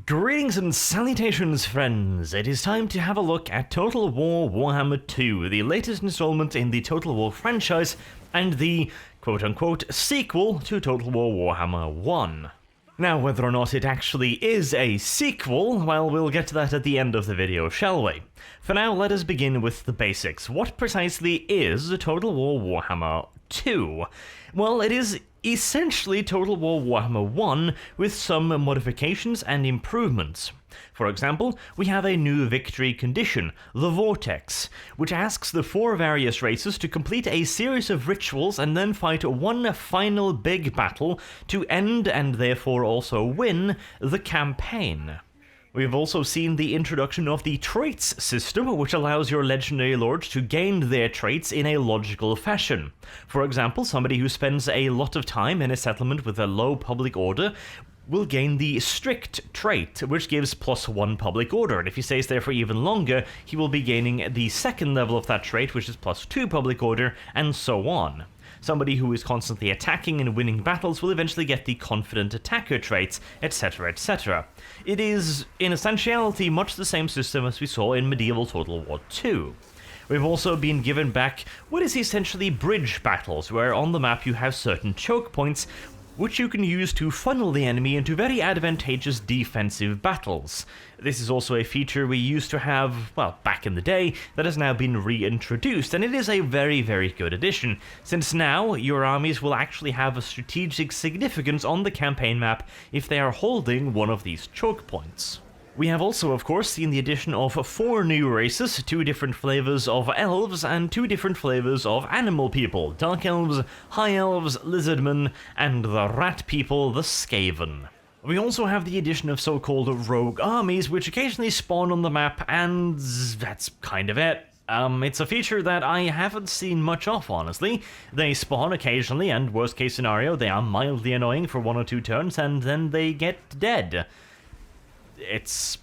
Greetings and salutations, friends! It is time to have a look at Total War Warhammer 2, the latest installment in the Total War franchise, and the quote-unquote sequel to Total War Warhammer 1. Now, whether or not it actually is a sequel, well, we'll get to that at the end of the video, shall we? For now, let us begin with the basics. What precisely is Total War Warhammer 2? Well, it is essentially Total War Warhammer 1 with some modifications and improvements. For example, we have a new victory condition, the Vortex, which asks the four various races to complete a series of rituals and then fight one final big battle to end and therefore also win the campaign. We have also seen the introduction of the traits system, which allows your legendary lords to gain their traits in a logical fashion. For example, somebody who spends a lot of time in a settlement with a low public order will gain the strict trait, which gives +1 public order, and if he stays there for even longer, he will be gaining the second level of that trait, which is +2 public order, and so on. Somebody who is constantly attacking and winning battles will eventually get the confident attacker traits, etc, etc. It is, in essentiality, much the same system as we saw in medieval Total War 2. We've also been given back what is essentially bridge battles, where on the map you have certain choke points, which you can use to funnel the enemy into very advantageous defensive battles. This is also a feature we used to have, well, back in the day, that has now been reintroduced, and it is a very, very good addition, since now your armies will actually have a strategic significance on the campaign map if they are holding one of these choke points. We have also, of course, seen the addition of 4 new races, 2 different flavors of elves, and 2 different flavors of animal people, dark elves, high elves, lizardmen, and the rat people, the Skaven. We also have the addition of so-called rogue armies, which occasionally spawn on the map, and that's kind of it. It's a feature that I haven't seen much of, honestly. They spawn occasionally, and worst case scenario, they are mildly annoying for 1 or 2 turns, and then they get dead. It's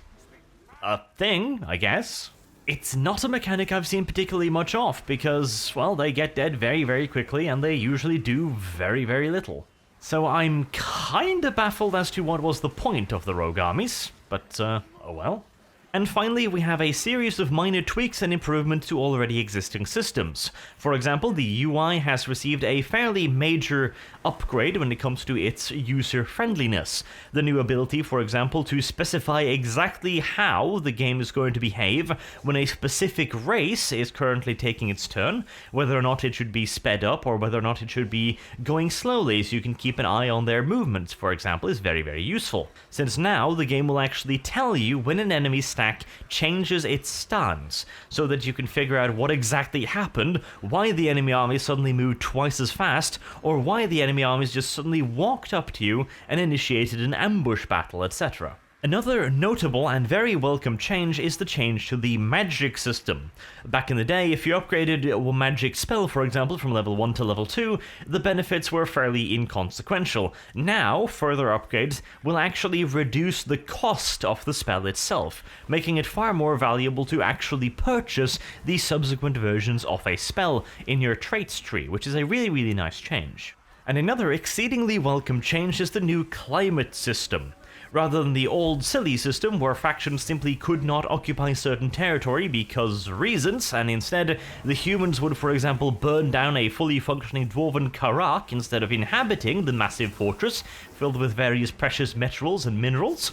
a thing, I guess. It's not a mechanic I've seen particularly much of, because, well, they get dead very, very quickly, and they usually do very, very little. So I'm kinda baffled as to what was the point of the rogue armies, but, oh well. And finally, we have a series of minor tweaks and improvements to already existing systems. For example, the UI has received a fairly major upgrade when it comes to its user-friendliness. The new ability, for example, to specify exactly how the game is going to behave when a specific race is currently taking its turn, whether or not it should be sped up or whether or not it should be going slowly so you can keep an eye on their movements, for example, is very, very useful. Since now, the game will actually tell you when an enemy stack changes its stance, so that you can figure out what exactly happened, why the enemy army suddenly moved twice as fast, or why the enemy armies just suddenly walked up to you and initiated an ambush battle, etc. Another notable and very welcome change is the change to the magic system. Back in the day, if you upgraded a magic spell, for example, from level 1 to level 2, the benefits were fairly inconsequential. Now, further upgrades will actually reduce the cost of the spell itself, making it far more valuable to actually purchase the subsequent versions of a spell in your traits tree, which is a really, really nice change. And another exceedingly welcome change is the new climate system. Rather than the old silly system where factions simply could not occupy certain territory because reasons, and instead the humans would, for example, burn down a fully functioning dwarven karak instead of inhabiting the massive fortress filled with various precious metals and minerals.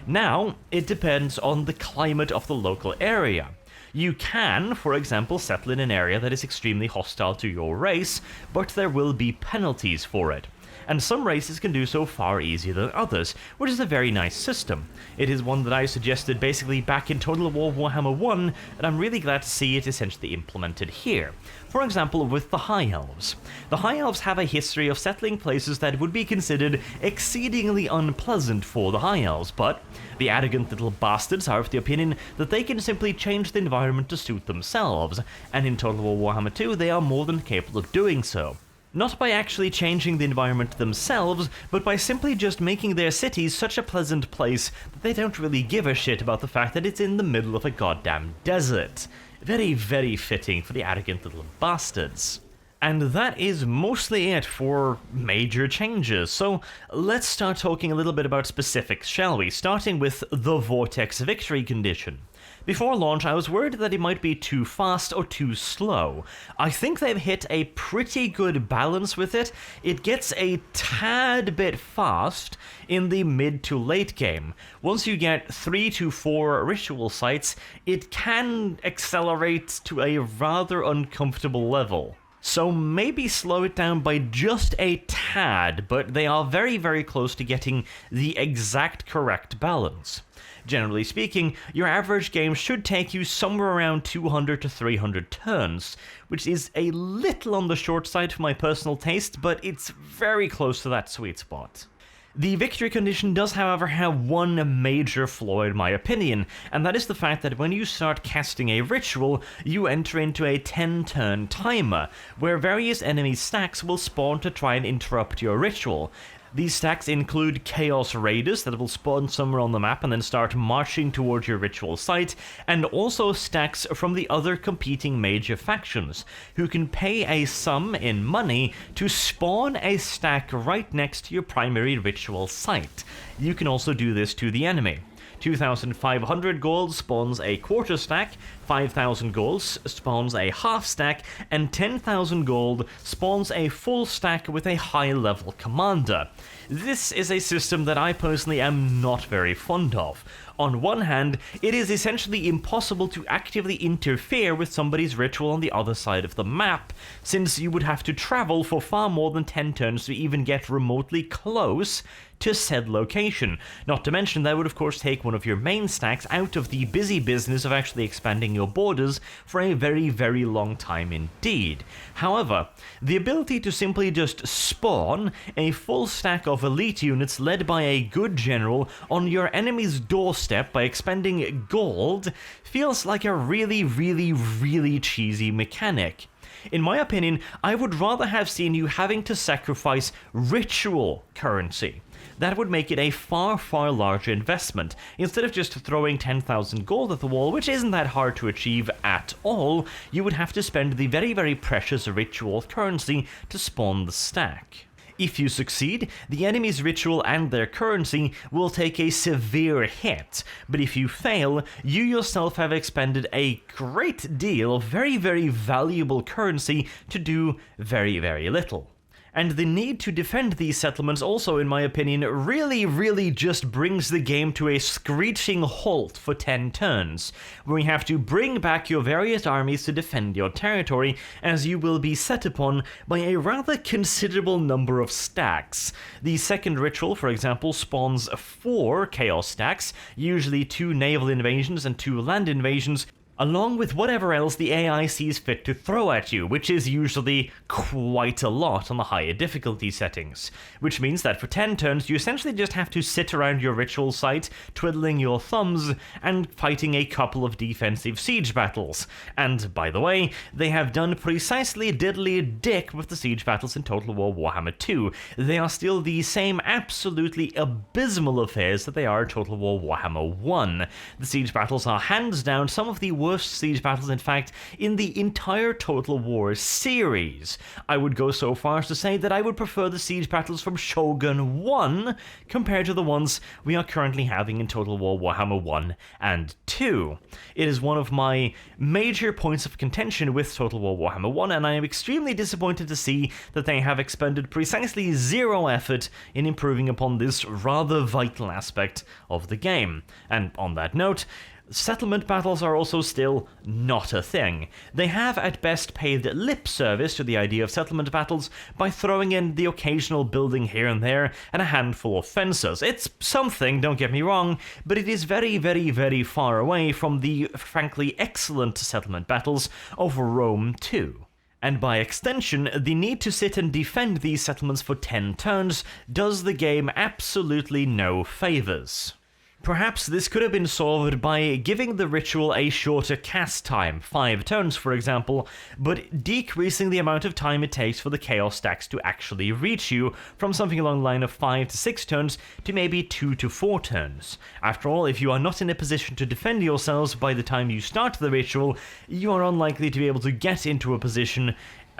Now, it depends on the climate of the local area. You can, for example, settle in an area that is extremely hostile to your race, but there will be penalties for it. And some races can do so far easier than others, which is a very nice system. It is one that I suggested basically back in Total War Warhammer 1, and I'm really glad to see it essentially implemented here. For example, with the High Elves. The High Elves have a history of settling places that would be considered exceedingly unpleasant for the High Elves, but the arrogant little bastards are of the opinion that they can simply change the environment to suit themselves, and in Total War Warhammer 2 they are more than capable of doing so. Not by actually changing the environment themselves, but by simply just making their cities such a pleasant place that they don't really give a shit about the fact that it's in the middle of a goddamn desert. Very, very fitting for the arrogant little bastards. And that is mostly it for major changes, so let's start talking a little bit about specifics, shall we? Starting with the Vortex victory condition. Before launch, I was worried that it might be too fast or too slow. I think they've hit a pretty good balance with it. It gets a tad bit fast in the mid to late game. Once you get 3 to 4 ritual sites, it can accelerate to a rather uncomfortable level. So maybe slow it down by just a tad, but they are very, very close to getting the exact correct balance. Generally speaking, your average game should take you somewhere around 200 to 300 turns, which is a little on the short side for my personal taste, but it's very close to that sweet spot. The victory condition does, however, have one major flaw in my opinion, and that is the fact that when you start casting a ritual, you enter into a 10-turn timer, where various enemy stacks will spawn to try and interrupt your ritual. These stacks include Chaos Raiders that will spawn somewhere on the map and then start marching towards your ritual site, and also stacks from the other competing major factions, who can pay a sum in money to spawn a stack right next to your primary ritual site. You can also do this to the enemy. 2,500 gold spawns a quarter stack, 5,000 gold spawns a half stack, and 10,000 gold spawns a full stack with a high level commander. This is a system that I personally am not very fond of. On one hand, it is essentially impossible to actively interfere with somebody's ritual on the other side of the map, since you would have to travel for far more than 10 turns to even get remotely close to said location. Not to mention that would of course take one of your main stacks out of the busy business of actually expanding your borders for a very, very long time indeed. However, the ability to simply just spawn a full stack of elite units led by a good general on your enemy's doorstep by expending gold feels like a really, really, really cheesy mechanic. In my opinion, I would rather have seen you having to sacrifice ritual currency. That would make it a far, far larger investment. Instead of just throwing 10,000 gold at the wall, which isn't that hard to achieve at all, you would have to spend the very, very precious ritual currency to spawn the stack. If you succeed, the enemy's ritual and their currency will take a severe hit, but if you fail, you yourself have expended a great deal of very, very valuable currency to do very, very little. And the need to defend these settlements also, in my opinion, really, really just brings the game to a screeching halt for 10 turns, where you have to bring back your various armies to defend your territory, as you will be set upon by a rather considerable number of stacks. The second ritual, for example, spawns 4 chaos stacks, usually 2 naval invasions and 2 land invasions, along with whatever else the AI sees fit to throw at you, which is usually quite a lot on the higher difficulty settings. Which means that for 10 turns, you essentially just have to sit around your ritual site, twiddling your thumbs, and fighting a couple of defensive siege battles. And, by the way, they have done precisely diddly dick with the siege battles in Total War Warhammer 2. They are still the same absolutely abysmal affairs that they are in Total War Warhammer 1. The siege battles are hands down some of the worst siege battles, in fact, in the entire Total War series. I would go so far as to say that I would prefer the siege battles from Shogun 1 compared to the ones we are currently having in Total War Warhammer 1 and 2. It is one of my major points of contention with Total War Warhammer 1, and I am extremely disappointed to see that they have expended precisely zero effort in improving upon this rather vital aspect of the game. And on that note, settlement battles are also still not a thing. They have at best paid lip service to the idea of settlement battles by throwing in the occasional building here and there and a handful of fences. It's something, don't get me wrong, but it is very, very, very far away from the frankly excellent settlement battles of Rome 2. And by extension, the need to sit and defend these settlements for 10 turns does the game absolutely no favors. Perhaps this could have been solved by giving the ritual a shorter cast time, 5 turns for example, but decreasing the amount of time it takes for the chaos stacks to actually reach you from something along the line of 5 to 6 turns to maybe 2 to 4 turns. After all, if you are not in a position to defend yourselves by the time you start the ritual, you are unlikely to be able to get into a position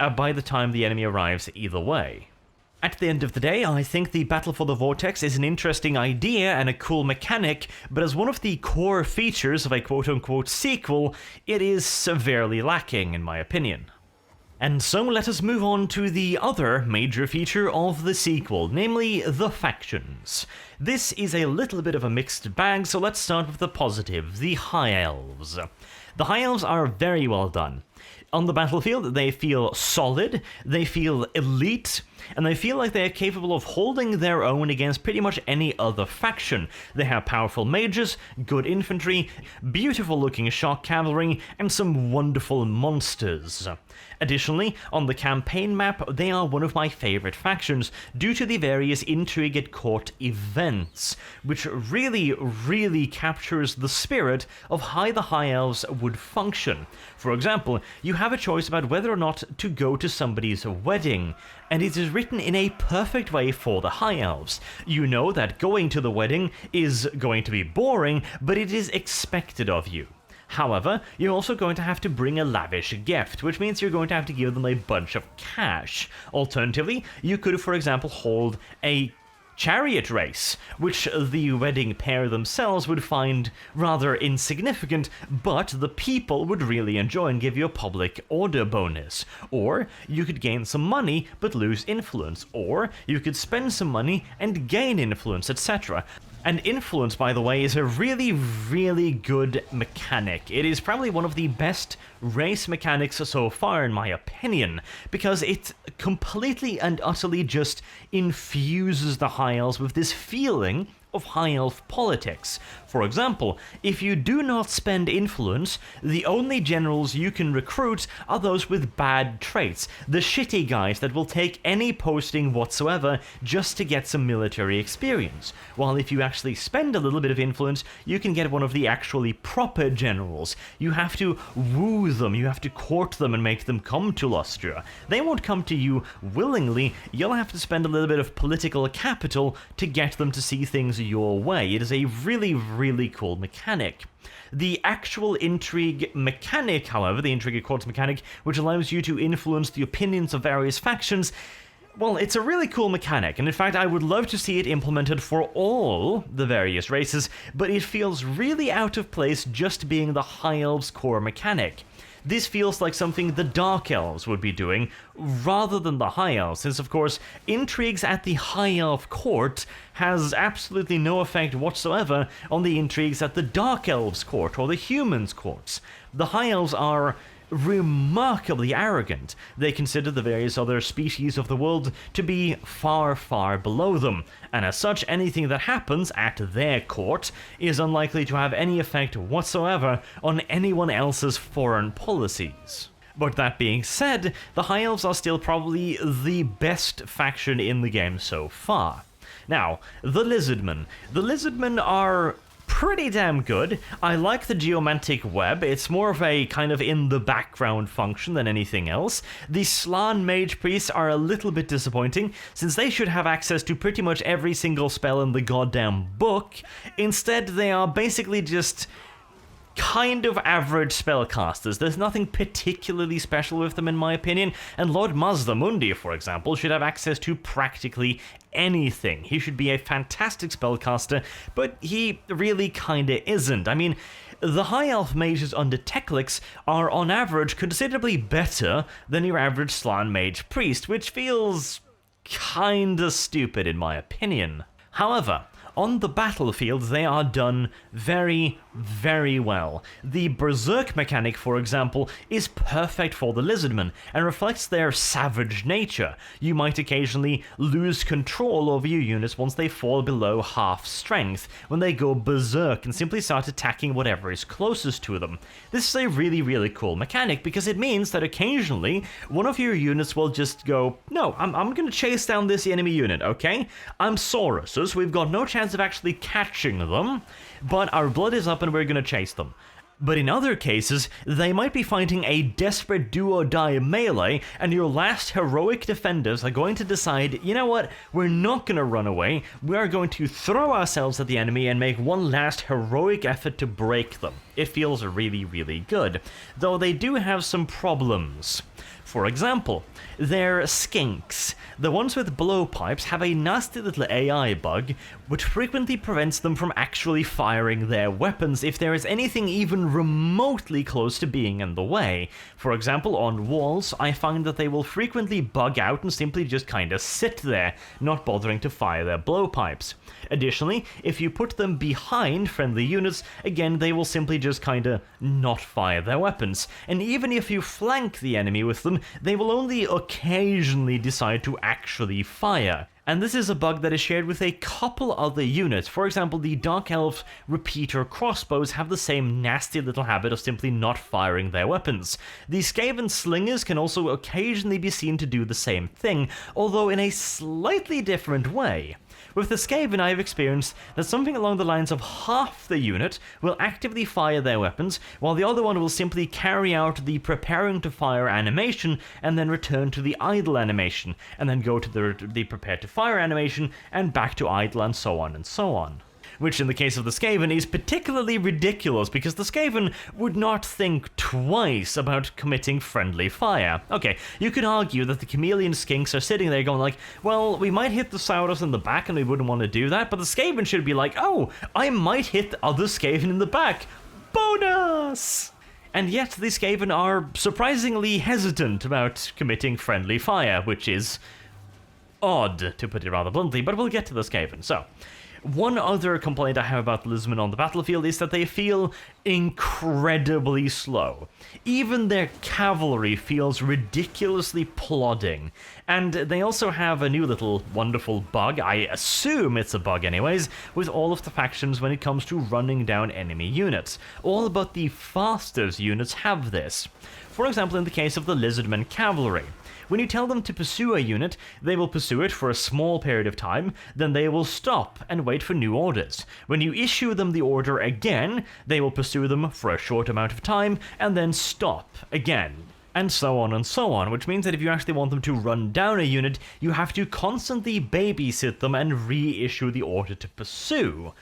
by the time the enemy arrives either way. At the end of the day, I think the Battle for the Vortex is an interesting idea and a cool mechanic, but as one of the core features of a quote-unquote sequel, it is severely lacking in my opinion. And so let us move on to the other major feature of the sequel, namely the factions. This is a little bit of a mixed bag, so let's start with the positive, the High Elves. The High Elves are very well done. On the battlefield, they feel solid, they feel elite, and they feel like they are capable of holding their own against pretty much any other faction. They have powerful mages, good infantry, beautiful looking shock cavalry, and some wonderful monsters. Additionally, on the campaign map, they are one of my favorite factions due to the various intrigue at court events, which really captures the spirit of how the High Elves would function. For example, you have a choice about whether or not to go to somebody's wedding, and it is written in a perfect way for the High Elves. You know that going to the wedding is going to be boring, but it is expected of you. However, you're also going to have to bring a lavish gift, which means you're going to have to give them a bunch of cash. Alternatively, you could, for example, hold a chariot race, which the wedding pair themselves would find rather insignificant, but the people would really enjoy and give you a public order bonus. Or you could gain some money but lose influence, or you could spend some money and gain influence, etc. And influence, by the way, is a really good mechanic. It is probably one of the best race mechanics so far, in my opinion, because it completely and utterly just infuses the High Elves with this feeling of High Elf politics. For example, if you do not spend influence, the only generals you can recruit are those with bad traits, the shitty guys that will take any posting whatsoever just to get some military experience. While if you actually spend a little bit of influence, you can get one of the actually proper generals. You have to woo them, you have to court them and make them come to Lustria. They won't come to you willingly, you'll have to spend a little bit of political capital to get them to see things your way. It is a really cool mechanic. The actual intrigue mechanic, however, the intrigue at court mechanic, which allows you to influence the opinions of various factions, well, it's a really cool mechanic, and in fact I would love to see it implemented for all the various races, but it feels really out of place just being the High Elves' core mechanic. This feels like something the Dark Elves would be doing, rather than the High Elves, since of course, intrigues at the High Elf court has absolutely no effect whatsoever on the intrigues at the Dark Elves court or the Humans courts. The High Elves are remarkably arrogant. They consider the various other species of the world to be far below them, and as such, anything that happens at their court is unlikely to have any effect whatsoever on anyone else's foreign policies. But that being said, the High Elves are still probably the best faction in the game so far. Now, the Lizardmen. The Lizardmen are pretty damn good. I like the geomantic web. It's more of a kind of in the background function than anything else. The Slann mage priests are a little bit disappointing, since they should have access to pretty much every single spell in the goddamn book. Instead, they are basically just kind of average spellcasters. There's nothing particularly special with them in my opinion, and Lord Mazdamundi, for example, should have access to practically anything. He should be a fantastic spellcaster, but he really kinda isn't. I mean, the High Elf mages under Teclix are on average considerably better than your average Slann mage priest, which feels kinda stupid in my opinion. However, on the battlefield, they are done very well. The Berserk mechanic, for example, is perfect for the Lizardmen and reflects their savage nature. You might occasionally lose control over your units once they fall below half strength, when they go berserk and simply start attacking whatever is closest to them. This is a really cool mechanic because it means that occasionally one of your units will just go, no, I'm gonna chase down this enemy unit, okay? I'm Saurus's, we've got no chance of actually catching them, but our blood is up and we're gonna chase them. But in other cases, they might be fighting a desperate do-or-die melee, and your last heroic defenders are going to decide, you know what, we're not gonna run away, we are going to throw ourselves at the enemy and make one last heroic effort to break them. It feels really good, though they do have some problems. For example, their skinks. The ones with blowpipes have a nasty little AI bug, which frequently prevents them from actually firing their weapons if there is anything even remotely close to being in the way. For example, on walls, I find that they will frequently bug out and simply just kinda sit there, not bothering to fire their blowpipes. Additionally, if you put them behind friendly units, again they will simply just kinda not fire their weapons, and even if you flank the enemy with them, they will only occasionally decide to actually fire. And this is a bug that is shared with a couple other units. For example, the Dark Elf repeater crossbows have the same nasty little habit of simply not firing their weapons. The Skaven slingers can also occasionally be seen to do the same thing, although in a slightly different way. With the Skaven, I have experienced that something along the lines of half the unit will actively fire their weapons, while the other one will simply carry out the preparing to fire animation and then return to the idle animation, and then go to the prepare to fire animation and back to idle, and so on and so on. Which in the case of the Skaven is particularly ridiculous because the Skaven would not think twice about committing friendly fire. Okay, you could argue that the chameleon skinks are sitting there going like, well, we might hit the Sauros in the back and we wouldn't want to do that, but the Skaven should be like, oh, I might hit the other Skaven in the back. Bonus! And yet the Skaven are surprisingly hesitant about committing friendly fire, which is odd, to put it rather bluntly, but we'll get to the Skaven. So, one other complaint I have about the Lizardmen on the battlefield is that they feel incredibly slow. Even their cavalry feels ridiculously plodding. And they also have a new little wonderful bug, I assume it's a bug anyways, with all of the factions when it comes to running down enemy units. All but the fastest units have this. For example, in the case of the Lizardmen cavalry. When you tell them to pursue a unit, they will pursue it for a small period of time, then they will stop and wait for new orders. When you issue them the order again, they will pursue them for a short amount of time, and then stop again. And so on, which means that if you actually want them to run down a unit, you have to constantly babysit them and reissue the order to pursue.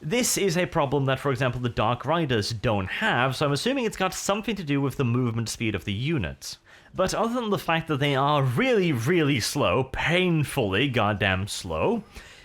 This is a problem that, for example, the Dark Riders don't have, so I'm assuming it's got something to do with the movement speed of the unit. But other than the fact that they are really, really slow, painfully goddamn slow,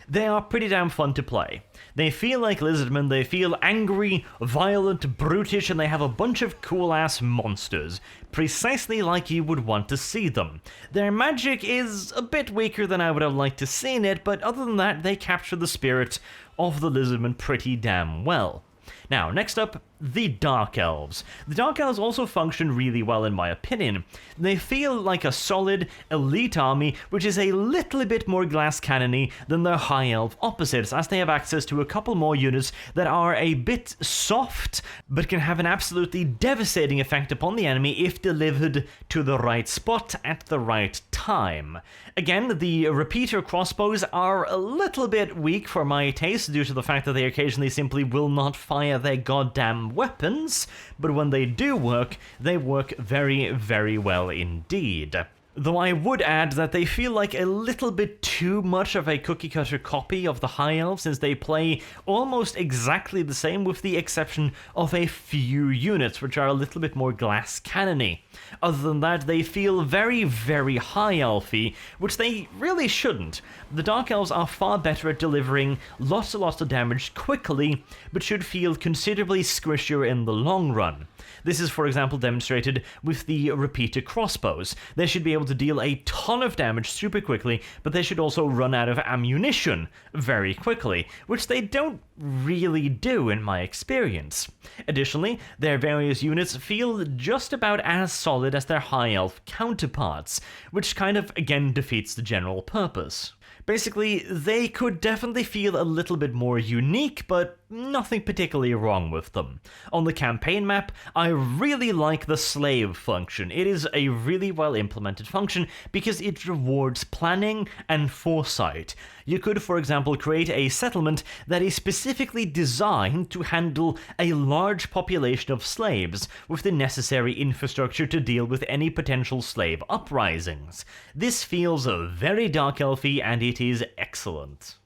they are pretty damn fun to play. They feel like Lizardmen, they feel angry, violent, brutish, and they have a bunch of cool-ass monsters, precisely like you would want to see them. Their magic is a bit weaker than I would have liked to seen it, but other than that, they capture the spirit of the Lizardmen pretty damn well. Now, next up, the Dark Elves. The Dark Elves also function really well in my opinion. They feel like a solid, elite army, which is a little bit more glass cannony than their High Elf opposites, as they have access to a couple more units that are a bit soft, but can have an absolutely devastating effect upon the enemy if delivered to the right spot at the right time. Again, the repeater crossbows are a little bit weak for my taste due to the fact that they occasionally simply will not fire their goddamn weapons, but when they do work, they work very, very well indeed. Though I would add that they feel like a little bit too much of a cookie-cutter copy of the High Elves, since they play almost exactly the same with the exception of a few units, which are a little bit more glass cannony. Other than that, they feel very, very High Elfy, which they really shouldn't. The Dark Elves are far better at delivering lots and lots of damage quickly, but should feel considerably squishier in the long run. This is, for example, demonstrated with the repeater crossbows. They should be able to deal a ton of damage super quickly, but they should also run out of ammunition very quickly, which they don't really do in my experience. Additionally, their various units feel just about as solid as their High Elf counterparts, which kind of, again, defeats the general purpose. Basically, they could definitely feel a little bit more unique, but nothing particularly wrong with them. On the campaign map, I really like the slave function. It is a really well implemented function because it rewards planning and foresight. You could, for example, create a settlement that is specifically designed to handle a large population of slaves with the necessary infrastructure to deal with any potential slave uprisings. This feels very Dark Elfy, and it is excellent.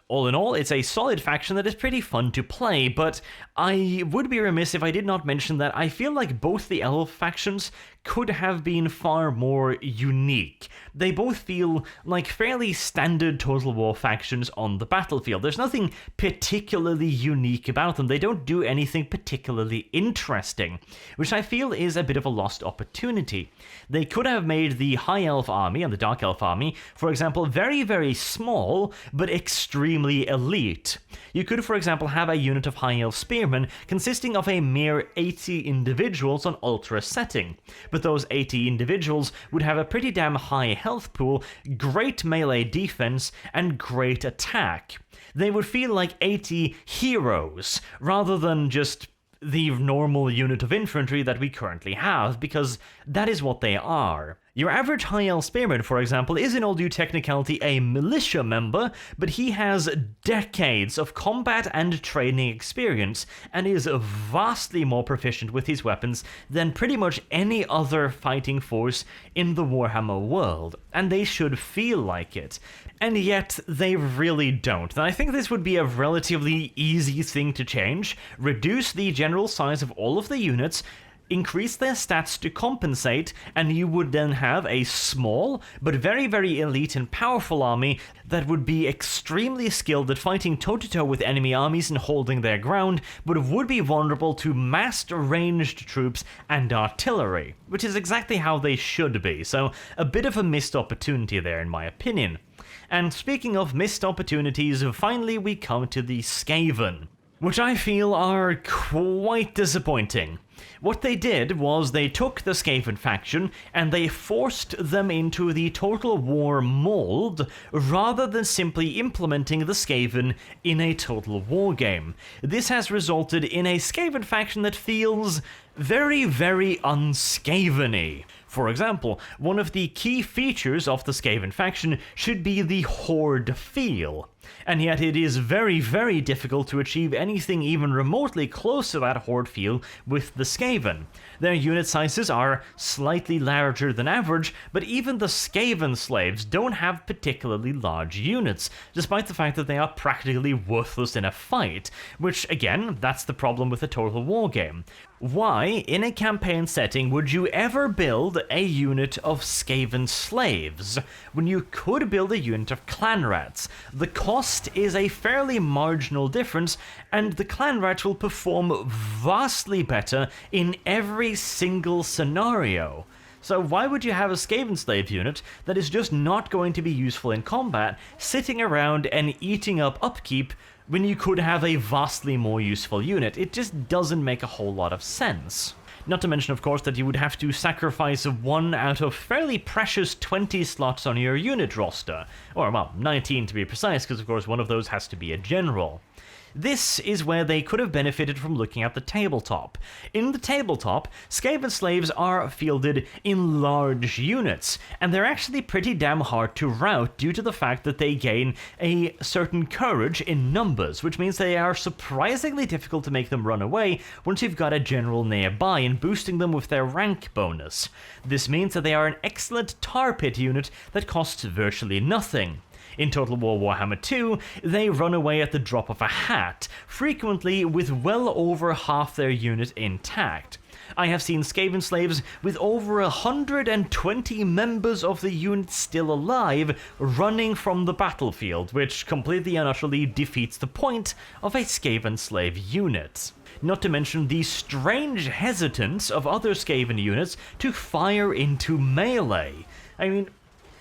All in all, it's a solid faction that is pretty fun to play, but I would be remiss if I did not mention that I feel like both the elf factions could have been far more unique. They both feel like fairly standard Total War factions on the battlefield. There's nothing particularly unique about them. They don't do anything particularly interesting, which I feel is a bit of a lost opportunity. They could have made the High Elf army and the Dark Elf army, for example, very, very small, but extremely elite. You could, for example, have a unit of High Elf Spearmen consisting of a mere 80 individuals on Ultra setting, but those 80 individuals would have a pretty damn high health pool, great melee defense, and great attack. They would feel like 80 heroes, rather than just the normal unit of infantry that we currently have, because that is what they are. Your average High Elf Spearman, for example, is in all due technicality a militia member, but he has decades of combat and training experience, and is vastly more proficient with his weapons than pretty much any other fighting force in the Warhammer world, and they should feel like it. And yet, they really don't. And I think this would be a relatively easy thing to change. Reduce the general size of all of the units, increase their stats to compensate, and you would then have a small, but very, very elite and powerful army that would be extremely skilled at fighting toe-to-toe with enemy armies and holding their ground, but would be vulnerable to massed ranged troops and artillery, which is exactly how they should be, so a bit of a missed opportunity there in my opinion. And speaking of missed opportunities, finally we come to the Skaven, which I feel are quite disappointing. What they did was they took the Skaven faction and they forced them into the Total War mold rather than simply implementing the Skaven in a Total War game. This has resulted in a Skaven faction that feels very, very unskaven-y. For example, one of the key features of the Skaven faction should be the Horde feel, and yet it is very, very difficult to achieve anything even remotely close to that Horde feel with the Skaven. Their unit sizes are slightly larger than average, but even the Skaven slaves don't have particularly large units, despite the fact that they are practically worthless in a fight, which, again, that's the problem with a Total War game. Why, in a campaign setting, would you ever build a unit of Skaven slaves when you could build a unit of clan rats? The cost is a fairly marginal difference, and the clan rats will perform vastly better in every single scenario. So why would you have a Skaven slave unit that is just not going to be useful in combat, sitting around and eating up upkeep, when you could have a vastly more useful unit? It just doesn't make a whole lot of sense. Not to mention, of course, that you would have to sacrifice one out of fairly precious 20 slots on your unit roster. Or, well, 19 to be precise, because of course one of those has to be a general. This is where they could have benefited from looking at the tabletop. In the tabletop, Skaven slaves are fielded in large units, and they're actually pretty damn hard to rout due to the fact that they gain a certain courage in numbers, which means they are surprisingly difficult to make them run away once you've got a general nearby and boosting them with their rank bonus. This means that they are an excellent tar pit unit that costs virtually nothing. In Total War Warhammer 2, they run away at the drop of a hat, frequently with well over half their unit intact. I have seen Skaven slaves with over 120 members of the unit still alive running from the battlefield, which completely and utterly defeats the point of a Skaven slave unit. Not to mention the strange hesitance of other Skaven units to fire into melee. I mean,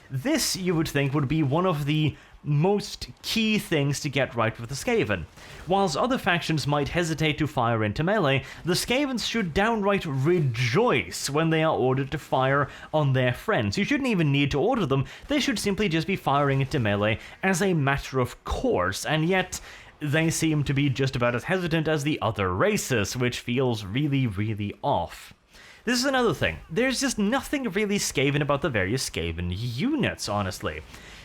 this, you would think, would be one of the most key things to get right with the Skaven. Whilst other factions might hesitate to fire into melee, the Skavens should downright rejoice when they are ordered to fire on their friends. You shouldn't even need to order them, they should simply just be firing into melee as a matter of course, and yet they seem to be just about as hesitant as the other races, which feels really, really off. This is another thing. There's just nothing really Skaven about the various Skaven units, honestly.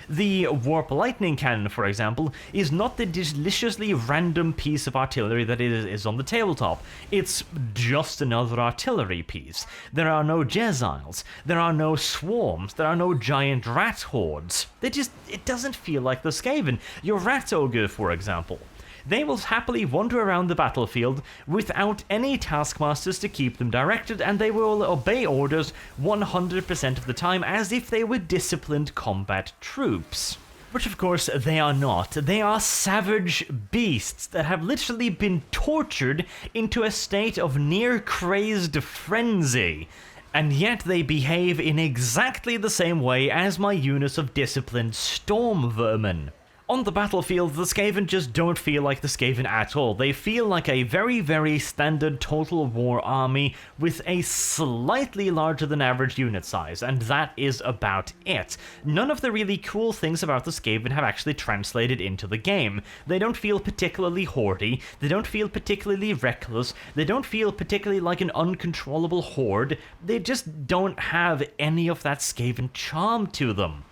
The Warp Lightning Cannon, for example, is not the deliciously random piece of artillery that it is on the tabletop. It's just another artillery piece. There are no Jeziles, there are no swarms, there are no giant rat hordes. It doesn't feel like the Skaven. Your Rat Ogre, for example. they will happily wander around the battlefield without any taskmasters to keep them directed, and they will obey orders 100% of the time as if they were disciplined combat troops. Which of course they are not. They are savage beasts that have literally been tortured into a state of near-crazed frenzy. And yet they behave in exactly the same way as my units of disciplined storm vermin. On the battlefield, the Skaven just don't feel like the Skaven at all. They feel like a very, very standard Total War army with a slightly larger than average unit size, and that is about it. None of the really cool things about the Skaven have actually translated into the game. They don't feel particularly hoardy, they don't feel particularly reckless, they don't feel particularly like an uncontrollable horde. They just don't have any of that Skaven charm to them.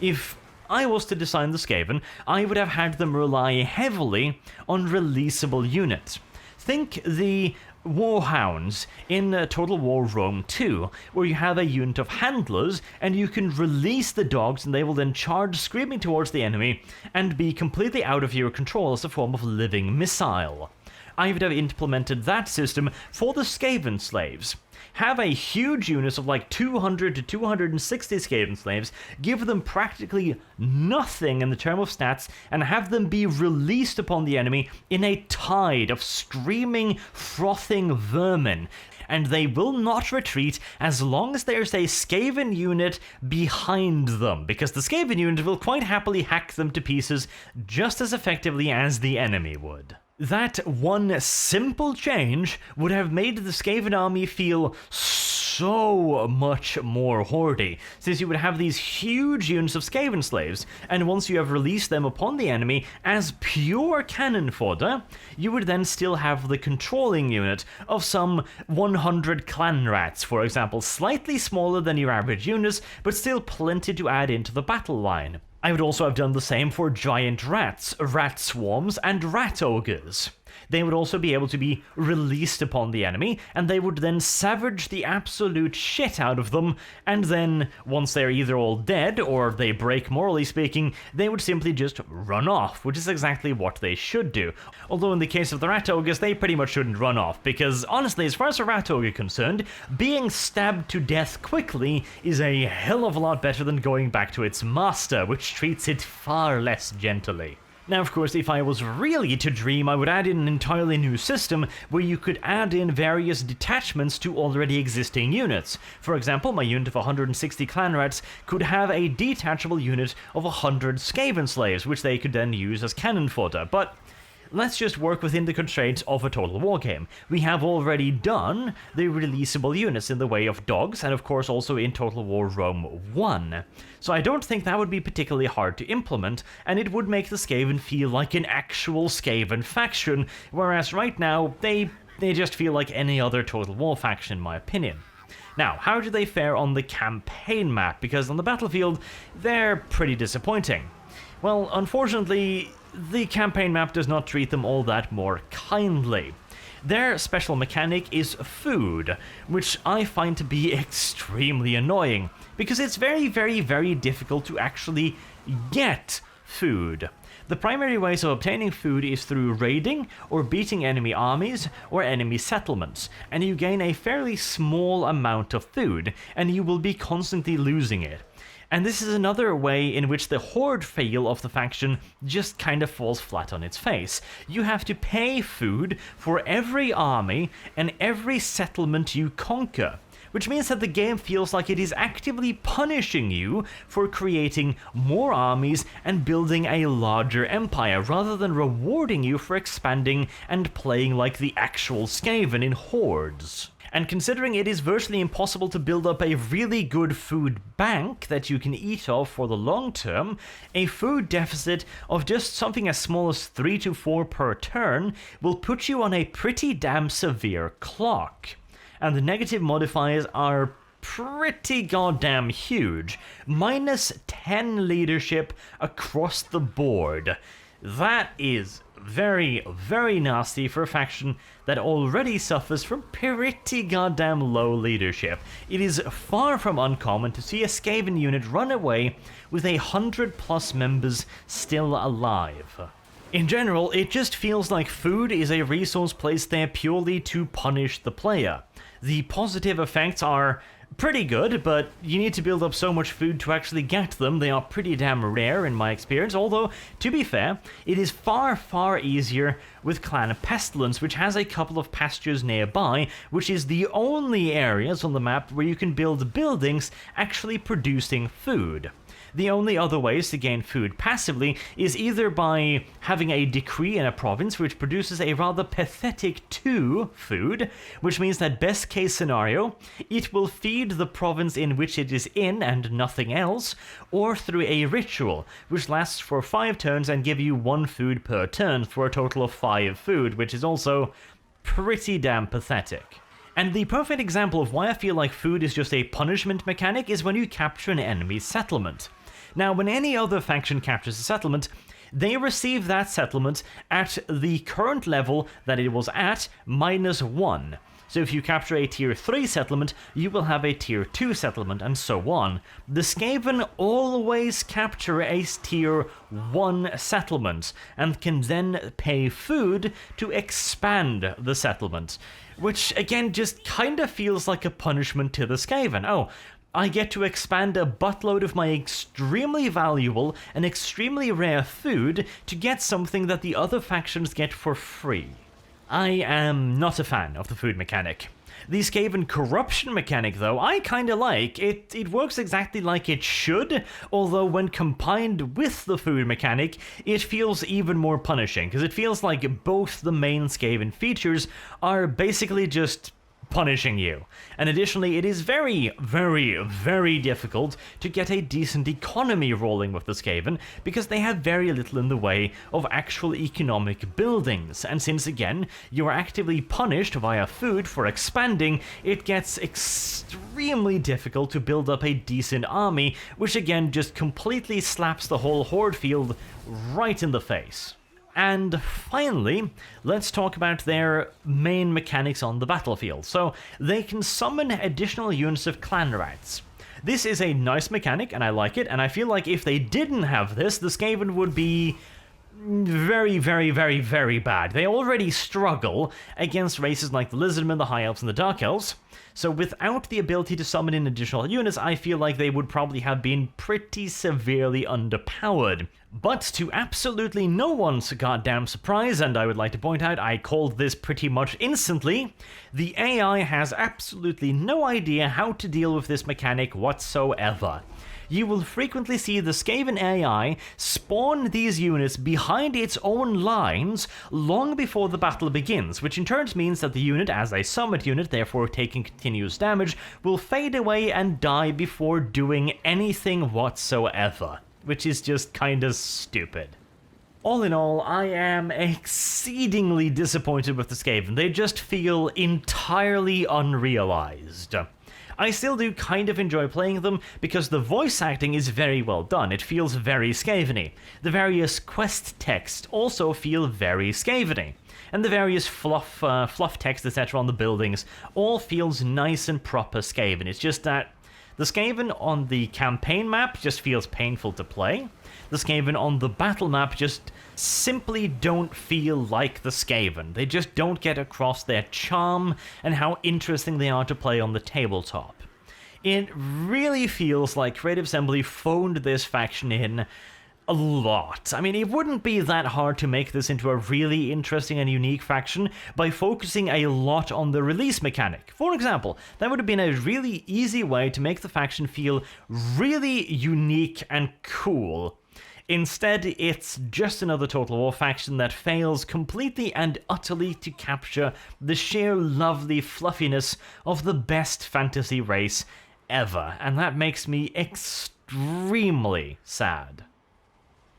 If I was to design the Skaven, I would have had them rely heavily on releasable units. Think the Warhounds in Total War Rome 2, where you have a unit of handlers and you can release the dogs and they will then charge screaming towards the enemy and be completely out of your control as a form of living missile. I would have implemented that system for the Skaven slaves. Have a huge unit of like 200 to 260 Skaven slaves, give them practically nothing in the term of stats, and have them be released upon the enemy in a tide of screaming, frothing vermin. And they will not retreat as long as there's a Skaven unit behind them, because the Skaven unit will quite happily hack them to pieces just as effectively as the enemy would. That one simple change would have made the Skaven army feel so much more hoardy, since you would have these huge units of Skaven slaves, and once you have released them upon the enemy as pure cannon fodder, you would then still have the controlling unit of some 100 clan rats, for example, slightly smaller than your average units, but still plenty to add into the battle line. I would also have done the same for giant rats, rat swarms, and rat ogres. They would also be able to be released upon the enemy, and they would then savage the absolute shit out of them, and then, once they're either all dead, or they break morally speaking, they would simply just run off, which is exactly what they should do. Although in the case of the rat ogres, they pretty much shouldn't run off, because honestly, as far as a rat ogre is concerned, being stabbed to death quickly is a hell of a lot better than going back to its master, which treats it far less gently. Now, of course, if I was really to dream, I would add in an entirely new system where you could add in various detachments to already existing units. For example, my unit of 160 clan rats could have a detachable unit of 100 Skaven slaves, which they could then use as cannon fodder, but let's just work within the constraints of a Total War game. We have already done the releasable units in the way of dogs, and of course also in Total War Rome 1. So I don't think that would be particularly hard to implement, and it would make the Skaven feel like an actual Skaven faction, whereas right now, they just feel like any other Total War faction in my opinion. Now, how do they fare on the campaign map? Because on the battlefield, they're pretty disappointing. Well, unfortunately, the campaign map does not treat them all that more kindly. Their special mechanic is food, which I find to be extremely annoying, because it's very, very, very difficult to actually get food. The primary ways of obtaining food is through raiding, or beating enemy armies, or enemy settlements, and you gain a fairly small amount of food, and you will be constantly losing it. And this is another way in which the horde feel of the faction just kind of falls flat on its face. You have to pay food for every army and every settlement you conquer, which means that the game feels like it is actively punishing you for creating more armies and building a larger empire, rather than rewarding you for expanding and playing like the actual Skaven in hordes. And considering it is virtually impossible to build up a really good food bank that you can eat of for the long term, a food deficit of just something as small as 3 to 4 per turn will put you on a pretty damn severe clock. And the negative modifiers are pretty goddamn huge. Minus 10 leadership across the board. That is very, very nasty for a faction that already suffers from pretty goddamn low leadership. It is far from uncommon to see a Skaven unit run away with 100+ members still alive. In general, it just feels like food is a resource placed there purely to punish the player. The positive effects are pretty good, but you need to build up so much food to actually get them. They are pretty damn rare in my experience, although, to be fair, it is far, far easier with Clan Pestilence, which has a couple of pastures nearby, which is the only areas on the map where you can build buildings actually producing food. The only other ways to gain food passively is either by having a decree in a province which produces a rather pathetic 2 food, which means that best case scenario, it will feed the province in which it is in and nothing else, or through a ritual, which lasts for 5 turns and give you 1 food per turn for a total of 5 food, which is also pretty damn pathetic. And the perfect example of why I feel like food is just a punishment mechanic is when you capture an enemy settlement. Now, when any other faction captures a settlement, they receive that settlement at the current level that it was at, -1. So if you capture a tier 3 settlement, you will have a tier 2 settlement, and so on. The Skaven always capture a tier 1 settlement, and can then pay food to expand the settlement. Which, again, just kinda feels like a punishment to the Skaven. Oh, I get to expand a buttload of my extremely valuable and extremely rare food to get something that the other factions get for free. I am not a fan of the food mechanic. The Skaven corruption mechanic, though, I kinda like. It works exactly like it should, although when combined with the food mechanic, it feels even more punishing, because it feels like both the main Skaven features are basically just punishing you. And additionally, it is very, very, very difficult to get a decent economy rolling with the Skaven, because they have very little in the way of actual economic buildings. And since, again, you are actively punished via food for expanding, it gets extremely difficult to build up a decent army, which again just completely slaps the whole Horde field right in the face. And finally, let's talk about their main mechanics on the battlefield. So, they can summon additional units of clan rats. This is a nice mechanic, and I like it, and I feel like if they didn't have this, the Skaven would be very, very, very, very bad. They already struggle against races like the Lizardmen, the High Elves, and the Dark Elves. So without the ability to summon in additional units, I feel like they would probably have been pretty severely underpowered. But to absolutely no one's goddamn surprise, and I would like to point out I called this pretty much instantly, the AI has absolutely no idea how to deal with this mechanic whatsoever. You will frequently see the Skaven AI spawn these units behind its own lines long before the battle begins, which in turn means that the unit, as a summoned unit, therefore taking continuous damage, will fade away and die before doing anything whatsoever, which is just kinda stupid. All in all, I am exceedingly disappointed with the Skaven. They just feel entirely unrealized. I still do kind of enjoy playing them because the voice acting is very well done. It feels very Skaven-y. The various quest texts also feel very Skaven-y. And the various fluff text, etc. on the buildings all feels nice and proper Skaven. It's just that the Skaven on the campaign map just feels painful to play. The Skaven on the battle map just simply don't feel like the Skaven. They just don't get across their charm and how interesting they are to play on the tabletop. It really feels like Creative Assembly phoned this faction in a lot. I mean, it wouldn't be that hard to make this into a really interesting and unique faction by focusing a lot on the release mechanic. For example, that would have been a really easy way to make the faction feel really unique and cool. Instead, it's just another Total War faction that fails completely and utterly to capture the sheer lovely fluffiness of the best fantasy race ever, and that makes me extremely sad.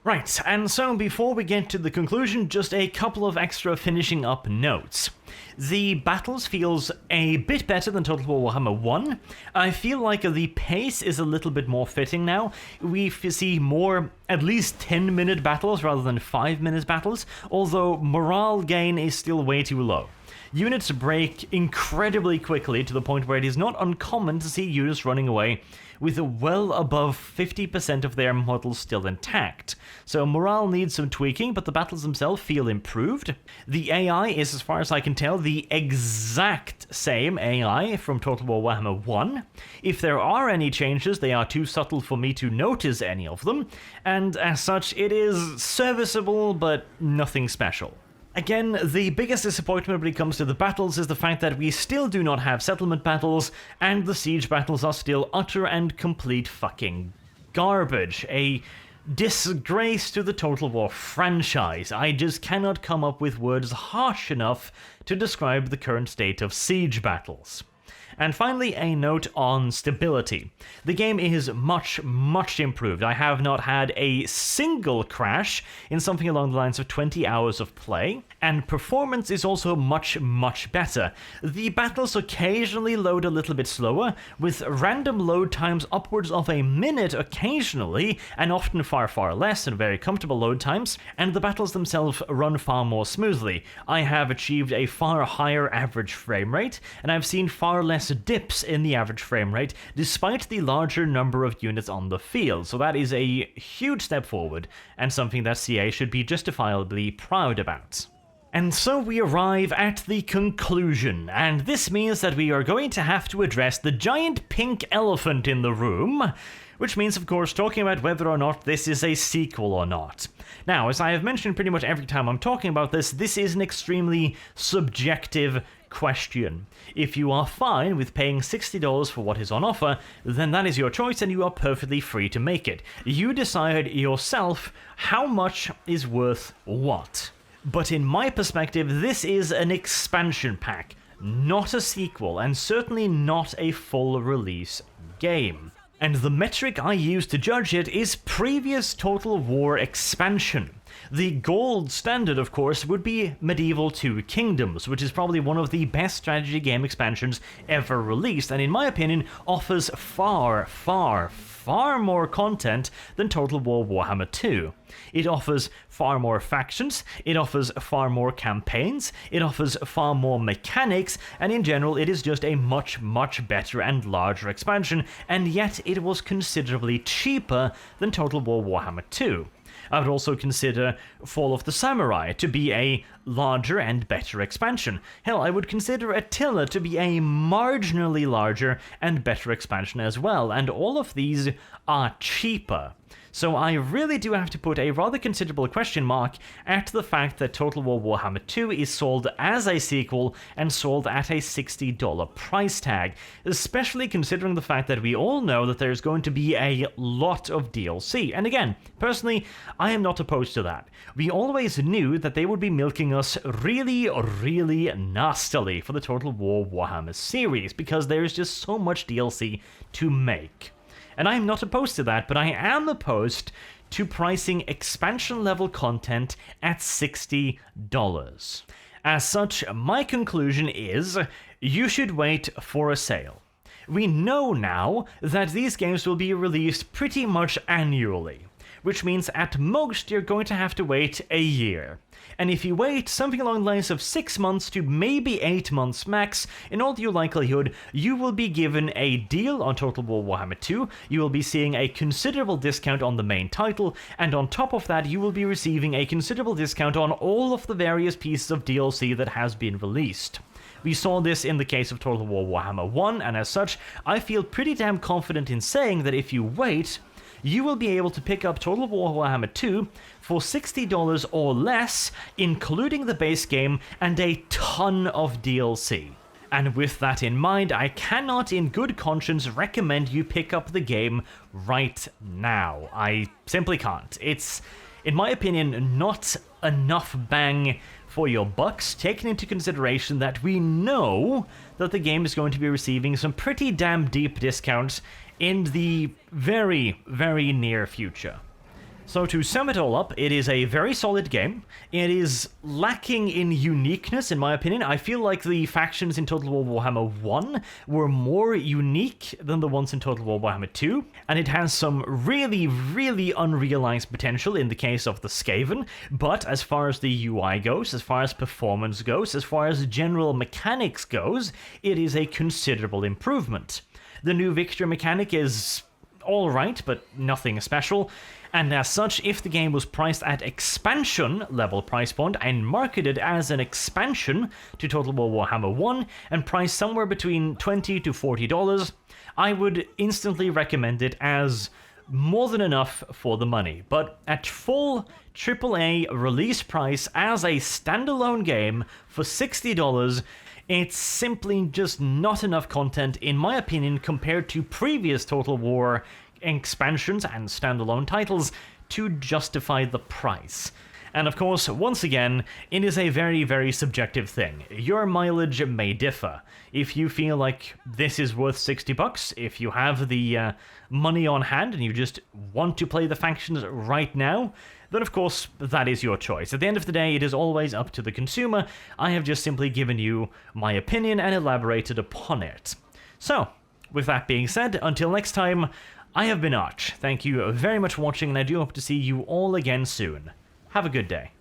Right, and so before we get to the conclusion, just a couple of extra finishing up notes. The battles feels a bit better than Total War Warhammer 1. I feel like the pace is a little bit more fitting now. We see more, at least 10-minute battles rather than 5-minute battles, although morale gain is still way too low. Units break incredibly quickly to the point where it is not uncommon to see units running away with well above 50% of their models still intact. So morale needs some tweaking, but the battles themselves feel improved. The AI is, as far as I can tell, the exact same AI from Total War Warhammer 1. If there are any changes, they are too subtle for me to notice any of them, and as such, it is serviceable, but nothing special. Again, the biggest disappointment when it comes to the battles is the fact that we still do not have settlement battles, and the siege battles are still utter and complete fucking garbage. A disgrace to the Total War franchise. I just cannot come up with words harsh enough to describe the current state of siege battles. And finally, a note on stability. The game is much, much improved. I have not had a single crash in something along the lines of 20 hours of play, and performance is also much, much better. The battles occasionally load a little bit slower, with random load times upwards of a minute occasionally, and often far, far less, and very comfortable load times, and the battles themselves run far more smoothly. I have achieved a far higher average frame rate, and I've seen far less dips in the average frame rate despite the larger number of units on the field, so that is a huge step forward and something that CA should be justifiably proud about. And so we arrive at the conclusion, and this means that we are going to have to address the giant pink elephant in the room, which means, of course, talking about whether or not this is a sequel or not. Now, as I have mentioned pretty much every time I'm talking about this, this is an extremely subjective question. If you are fine with paying $60 for what is on offer, then that is your choice and you are perfectly free to make it. You decide yourself how much is worth what. But in my perspective, this is an expansion pack, not a sequel, and certainly not a full release game. And the metric I use to judge it is previous Total War expansion. The gold standard, of course, would be Medieval Two Kingdoms, which is probably one of the best strategy game expansions ever released, and in my opinion, offers far, far, far more content than Total War Warhammer 2. It offers far more factions, it offers far more campaigns, it offers far more mechanics, and in general it is just a much, much better and larger expansion, and yet it was considerably cheaper than Total War Warhammer 2. I would also consider Fall of the Samurai to be a larger and better expansion. Hell, I would consider Attila to be a marginally larger and better expansion as well, and all of these are cheaper. So I really do have to put a rather considerable question mark at the fact that Total War Warhammer 2 is sold as a sequel and sold at a $60 price tag, especially considering the fact that we all know that there's going to be a lot of DLC. And again, personally, I am not opposed to that. We always knew that they would be milking us really, really nastily for the Total War Warhammer series, because there's just so much DLC to make. And I'm not opposed to that, but I am opposed to pricing expansion-level content at $60. As such, my conclusion is, you should wait for a sale. We know now that these games will be released pretty much annually, which means at most you're going to have to wait a year. And if you wait something along the lines of 6 months to maybe 8 months max, in all due likelihood, you will be given a deal on Total War Warhammer 2, you will be seeing a considerable discount on the main title, and on top of that, you will be receiving a considerable discount on all of the various pieces of DLC that has been released. We saw this in the case of Total War Warhammer 1, and as such, I feel pretty damn confident in saying that if you wait, you will be able to pick up Total War Warhammer 2 for $60 or less, including the base game and a ton of DLC. And with that in mind, I cannot in good conscience recommend you pick up the game right now. I simply can't. It's, in my opinion, not enough bang for your bucks, taking into consideration that we know that the game is going to be receiving some pretty damn deep discounts in the very, very near future. So to sum it all up, it is a very solid game. It is lacking in uniqueness, in my opinion. I feel like the factions in Total War Warhammer 1 were more unique than the ones in Total War Warhammer 2, and it has some really, really unrealized potential in the case of the Skaven, but as far as the UI goes, as far as performance goes, as far as general mechanics goes, it is a considerable improvement. The new victory mechanic is alright, but nothing special. And as such, if the game was priced at expansion level price point and marketed as an expansion to Total War Warhammer 1 and priced somewhere between $20 to $40, I would instantly recommend it as more than enough for the money. But at full AAA release price as a standalone game for $60, it's simply just not enough content, in my opinion, compared to previous Total War expansions and standalone titles to justify the price. And of course, once again, it is a very, very subjective thing. Your mileage may differ. If you feel like this is worth $60, if you have the money on hand and you just want to play the factions right now, then of course, that is your choice. At the end of the day, it is always up to the consumer. I have just simply given you my opinion and elaborated upon it. So, with that being said, until next time, I have been Arch. Thank you very much for watching, and I do hope to see you all again soon. Have a good day.